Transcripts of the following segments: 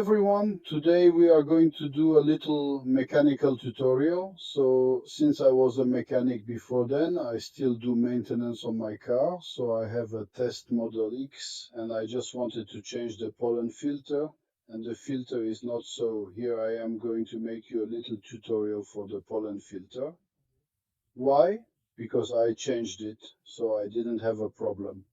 everyone, today we are going to do a little mechanical tutorial. So since I was a mechanic before then, I still do maintenance on my car. So I have a test Model X and I just wanted to change the pollen filter, and the filter is not, so here I am going to make you a little tutorial for the pollen filter. Why? Because I changed it, so I didn't have a problem.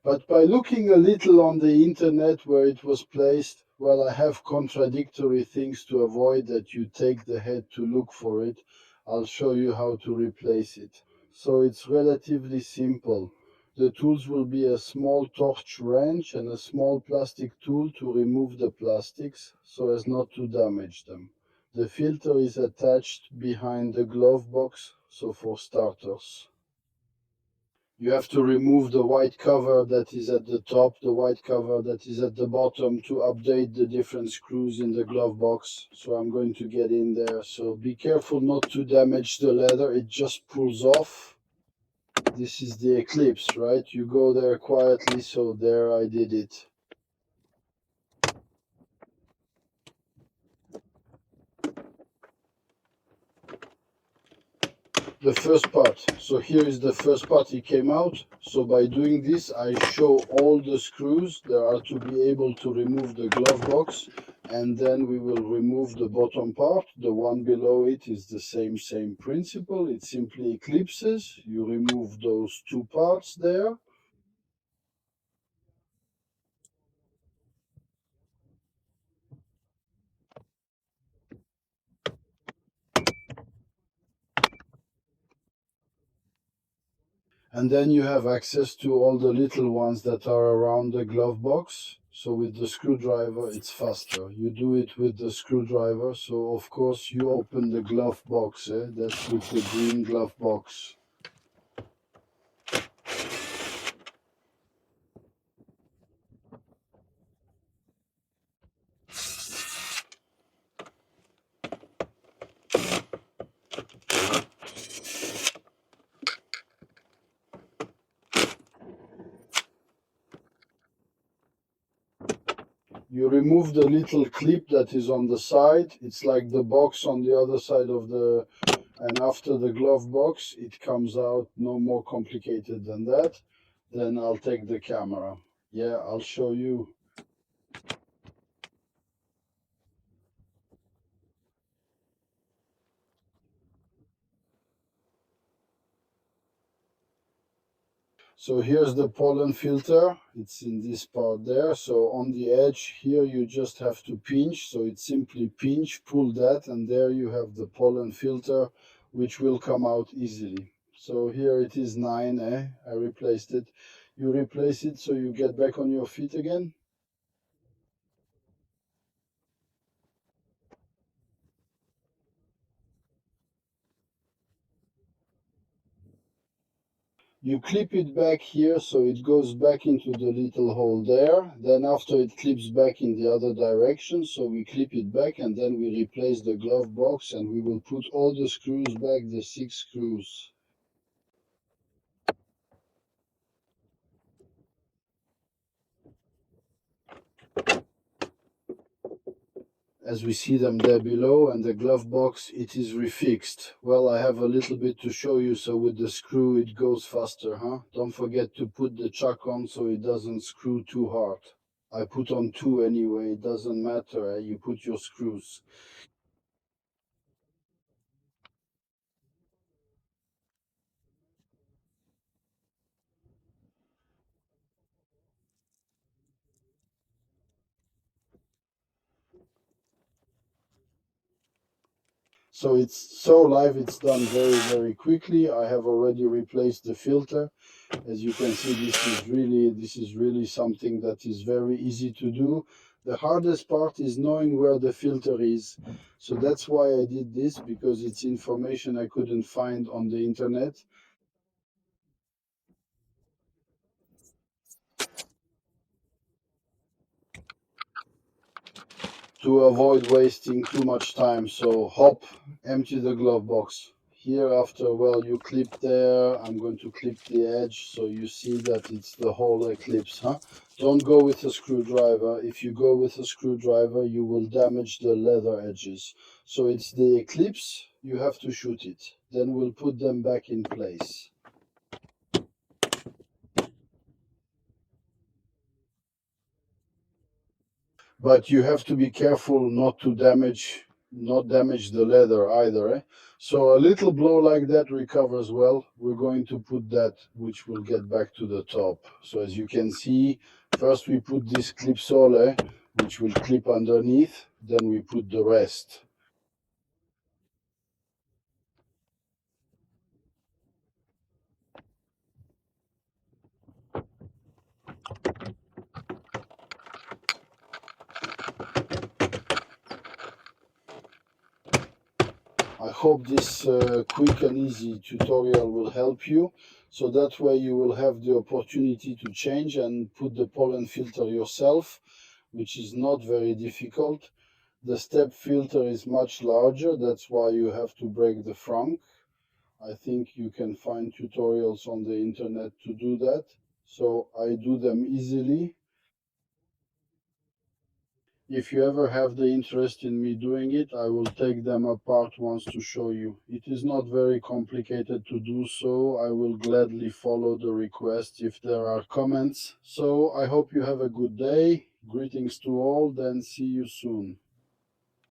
But by looking a little on the internet where it was placed, well, I have contradictory things to avoid that you take the head to look for it. I'll show you how to replace it. So it's relatively simple. The tools will be a small Torx wrench and a small plastic tool to remove the plastics so as not to damage them. The filter is attached behind the glove box, so for starters. You have to remove the white cover that is at the top, the white cover that is at the bottom to update the different screws in the glove box. So I'm going to get in there. So be careful not to damage the leather. It just pulls off. This is the eclipse, right? You go there quietly. So there I did it. The first part. So here is the first part, it came out. So by doing this, I show all the screws there are to be able to remove the glove box, and then we will remove the bottom part. The one below it is the same principle. It simply eclipses. You remove those two parts there. And then you have access to all the little ones that are around the glove box. So with the screwdriver, it's faster. You do it with the screwdriver. So of course you open the glove box. That's with the green glove box. You remove the little clip that is on the side. It's like the box on the other side of the, and after the glove box, it comes out. No more complicated than that. Then I'll take the camera. Yeah, I'll show you. So here's the pollen filter. It's in this part there. So on the edge here, you just have to pinch. So it's simply pinch, pull that, and there you have the pollen filter, which will come out easily. So here it is 9, I replaced it. You replace it so you get back on your feet again. You clip it back here so it goes back into the little hole there. Then after it clips back in the other direction, so we clip it back and then we replace the glove box and we will put all the screws back, the 6 screws. As we see them there below, and the glove box, it is refixed. Well, I have a little bit to show you, so with the screw it goes faster, huh? Don't forget to put the chuck on so it doesn't screw too hard. I put on 2 anyway, it doesn't matter, you put your screws. So it's so live, it's done very quickly. I have already replaced the filter. As you can see, this is really something that is very easy to do. The hardest part is knowing where the filter is. So that's why I did this, because it's information I couldn't find on the internet. To avoid wasting too much time. So hop, empty the glove box. Here after, well, you clip there, I'm going to clip the edge so you see that it's the whole eclipse, huh? Don't go with a screwdriver. If you go with a screwdriver, you will damage the leather edges. So it's the eclipse, you have to shoot it. Then we'll put them back in place. But you have to be careful not damage the leather either, eh? So a little blow like that recovers well. We're going to put that, which will get back to the top. So as you can see, first we put this clip sole, which will clip underneath, then we put the rest. I hope this quick and easy tutorial will help you. So that way you will have the opportunity to change and put the pollen filter yourself, which is not very difficult. The step filter is much larger, that's why you have to break the frunk. I think you can find tutorials on the internet to do that. So I do them easily. If you ever have the interest in me doing it, I will take them apart once to show you. It is not very complicated to do so. I will gladly follow the request if there are comments. So I hope you have a good day. Greetings to all, then see you soon.